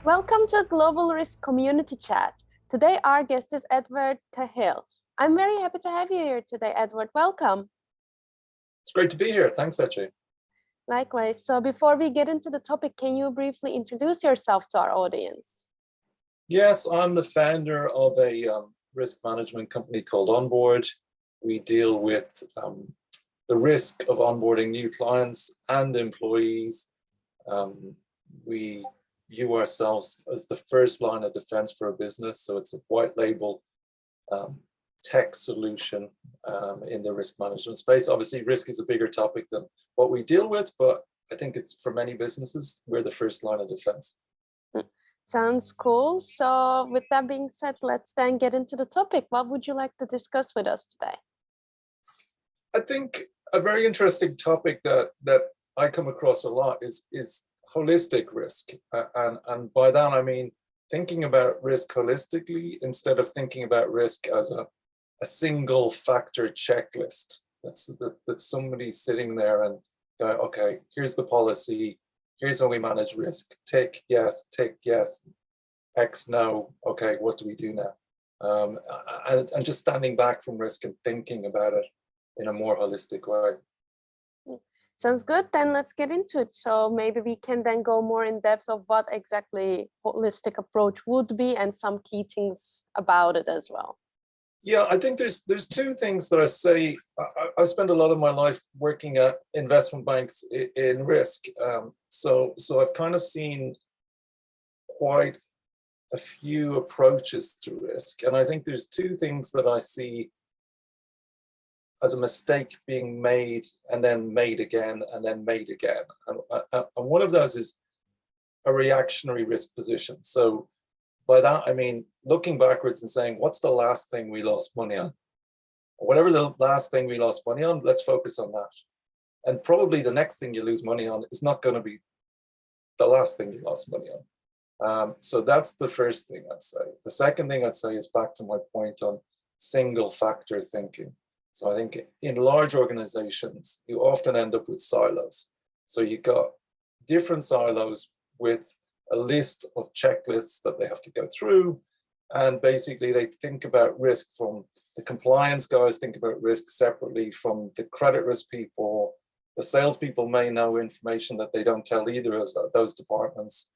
Welcome to Global Risk Community Chat. Today our guest is Edward Cahill. I'm very happy to have you here today, Edward. Welcome. It's great to be here. Thanks, Etche. Likewise. So before we get into the topic, can you briefly introduce yourself to our audience? Yes, I'm the founder of a risk management company called ONBORD. We deal with the risk of onboarding new clients and employees. We view ourselves as the first line of defense for a business. So it's a white label tech solution in the risk management space. Obviously, risk is a bigger topic than what we deal with, but I think it's for many businesses, we're the first line of defense. Sounds cool. So with that being said, let's then get into the topic. What would you like to discuss with us today? I think a very interesting topic that I come across a lot is holistic risk. And by that, I mean thinking about risk holistically instead of thinking about risk as a single factor checklist. That's somebody sitting there and going, okay, here's the policy, here's how we manage risk. Tick yes, X no, okay, what do we do now? And just standing back from risk and thinking about it in a more holistic way. Sounds good. Then let's get into it. So maybe we can then go more in depth of what exactly holistic approach would be and some key things about it as well. Yeah, I think there's two things that I say. I've spent a lot of my life working at investment banks in risk. So I've kind of seen quite a few approaches to risk. And I think there's two things that I see as a mistake being made and then made again and then made again. And one of those is a reactionary risk position. So by that, I mean, looking backwards and saying, what's the last thing we lost money on? Whatever the last thing we lost money on, let's focus on that. And probably the next thing you lose money on is not going to be the last thing you lost money on. So that's the first thing I'd say. The second thing I'd say is back to my point on single factor thinking. So I think in large organizations, you often end up with silos. So you've got different silos with a list of checklists that they have to go through. And basically they think about risk from the compliance guys, think about risk separately from the credit risk people. The salespeople may know information that they don't tell either of those departments.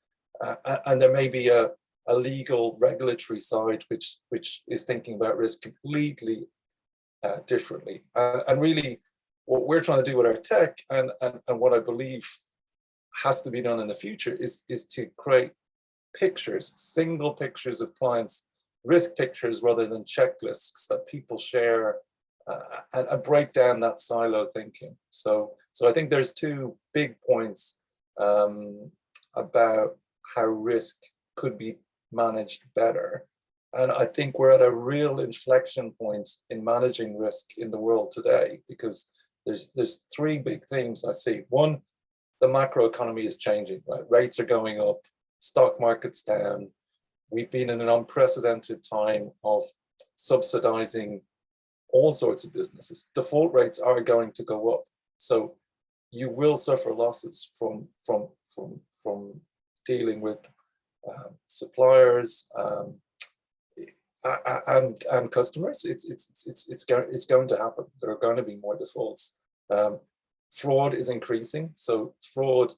And there may be a legal regulatory side, which is thinking about risk completely differently. And really what we're trying to do with our tech and what I believe has to be done in the future is to create pictures, single pictures of clients, risk pictures rather than checklists that people share and break down that silo thinking. So I think there's two big points about how risk could be managed better. And I think we're at a real inflection point in managing risk in the world today, because there's three big themes I see. One, the macro economy is changing, right? Rates are going up, stock market's down. We've been in an unprecedented time of subsidizing all sorts of businesses. Default rates are going to go up. So you will suffer losses from dealing with suppliers, and customers. It's going to happen. There are going to be more defaults. Fraud is increasing. So fraud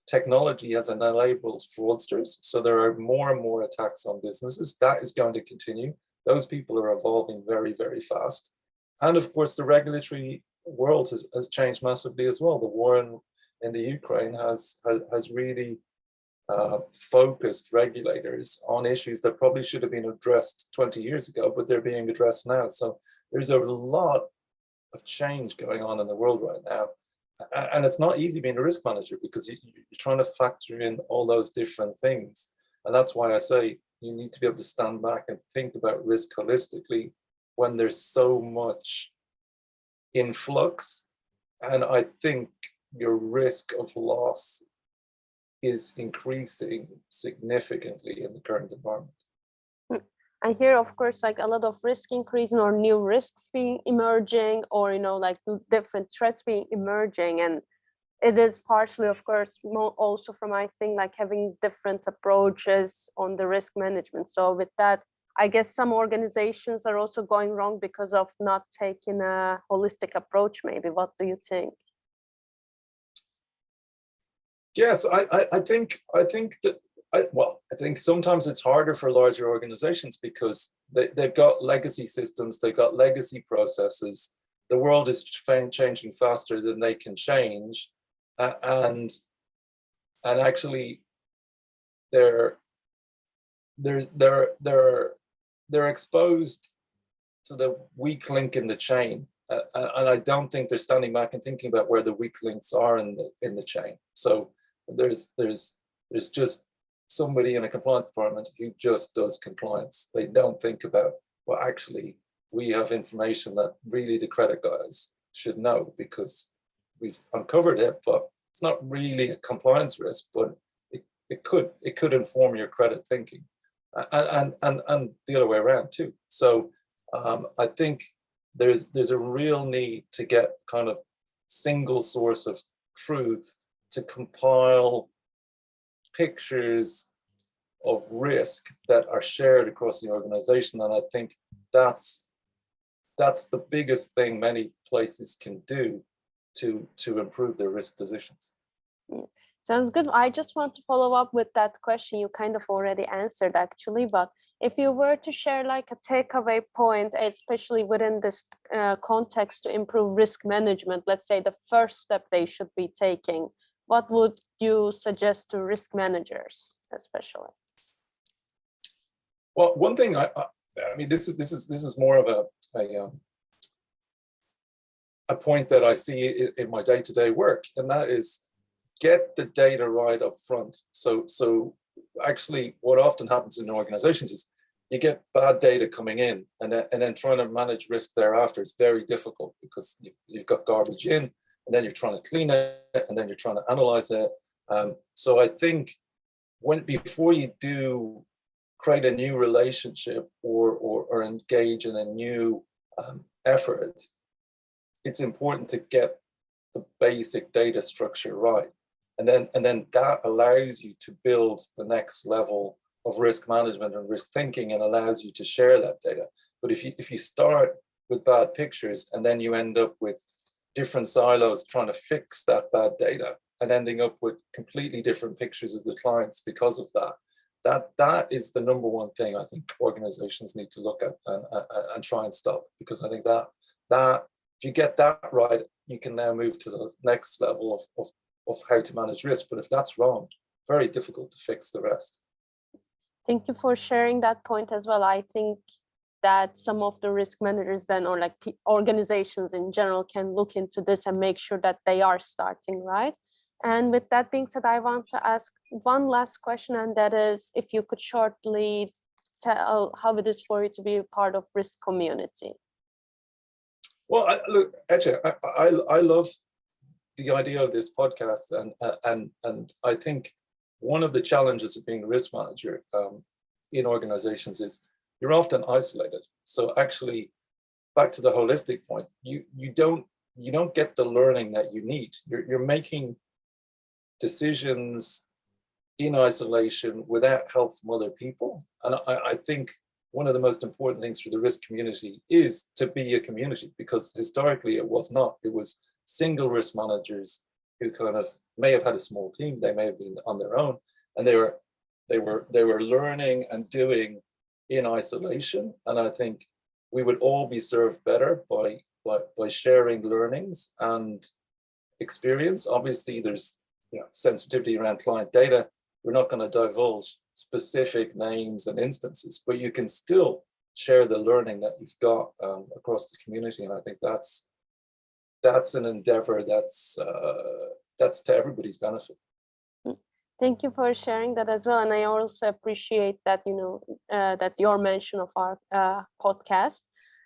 technology has enabled fraudsters. So there are more and more attacks on businesses. That is going to continue. Those people are evolving very, very fast. And of course, the regulatory world has changed massively as well. The war in the Ukraine has really focused regulators on issues that probably should have been addressed 20 years ago, but they're being addressed now. So there's a lot of change going on in the world right now. And it's not easy being a risk manager because you're trying to factor in all those different things. And that's why I say you need to be able to stand back and think about risk holistically when there's so much influx. And I think your risk of loss is increasing significantly in the current environment. I hear, of course, like a lot of risk increasing or new risks being emerging, or like different threats being emerging, and it is partially, of course, also from, I think, like having different approaches on the risk management. So with that, I guess some organizations are also going wrong because of not taking a holistic approach, maybe. What do you think? Yes, I think that, I think sometimes it's harder for larger organizations because they've got legacy systems, they've got legacy processes. The world is changing faster than they can change. And actually they're exposed to the weak link in the chain, and I don't think they're standing back and thinking about where the weak links are in the chain. So there's just somebody in a compliance department who just does compliance. They don't think about, well, actually we have information that really the credit guys should know because we've uncovered it, but it's not really a compliance risk, but it could inform your credit thinking, and the other way around too. So I think there's a real need to get kind of single source of truth to compile pictures of risk that are shared across the organization, and I think that's the biggest thing many places can do to improve their risk positions. Sounds good. I just want to follow up with that question you kind of already answered actually, but if you were to share like a takeaway point, especially within this context to improve risk management, let's say the first step they should be taking, what would you suggest to risk managers especially? Well, one thing I mean, this is more of a point that I see in my day-to-day work, and that is get the data right up front. So actually what often happens in organizations is you get bad data coming in, and then trying to manage risk thereafter is very difficult because you've got garbage in, and then you're trying to clean it, and then you're trying to analyze it. So I think before you do create a new relationship or engage in a new effort, it's important to get the basic data structure right. And then that allows you to build the next level of risk management and risk thinking, and allows you to share that data. But if you start with bad pictures and then you end up with different silos trying to fix that bad data and ending up with completely different pictures of the clients because of that is the number one thing I think organizations need to look at and try and stop, because I think that if you get that right, you can now move to the next level of how to manage risk. But if that's wrong, very difficult to fix the rest. Thank you for sharing that point as well. I think that some of the risk managers then, or like organizations in general, can look into this and make sure that they are starting right. And with that being said, I want to ask one last question, and that is if you could shortly tell how it is for you to be a part of risk community. Well, look, Etche, I love the idea of this podcast, and I think one of the challenges of being a risk manager in organizations is you're often isolated. So actually, back to the holistic point, you don't get the learning that you need. You're making decisions in isolation without help from other people, and I think one of the most important things for the risk community is to be a community, because historically it was not. It was single risk managers who kind of may have had a small team, they may have been on their own, and they were learning and doing in isolation. And I think we would all be served better by sharing learnings and experience. Obviously, there's sensitivity around client data. We're not going to divulge specific names and instances, but you can still share the learning that you've got across the community. And I think that's an endeavor that's to everybody's benefit. Thank you for sharing that as well. And I also appreciate that, that your mention of our podcast.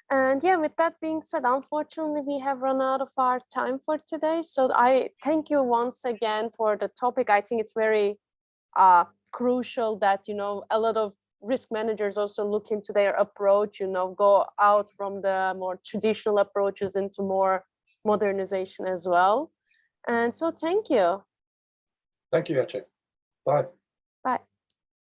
And yeah, with that being said, unfortunately, we have run out of our time for today. So I thank you once again for the topic. I think it's very crucial that, a lot of risk managers also look into their approach, go out from the more traditional approaches into more modernization as well. And so thank you. Thank you, Ece. Bye. Bye.